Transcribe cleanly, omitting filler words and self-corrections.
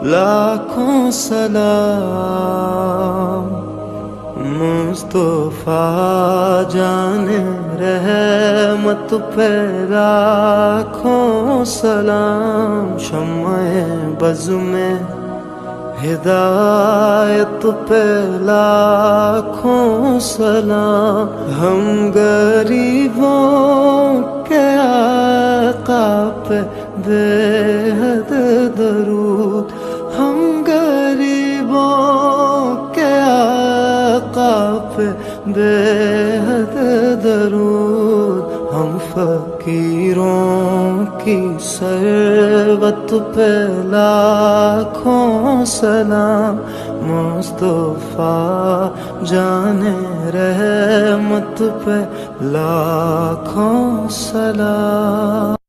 लाखों सलाम मुस्तफा जाने रहमत पे लाखों सलाम। शम्मे बज़ में हिदायत पे लाखों सलाम। हम गरीबों के आका पे बेहद दरूद। हम गरीबों के आका पे बेहद दरूद। हम फकीरों की सरबत पे लाखों सलाम। मुस्तफा जाने रहमत पे लाखों सलाम।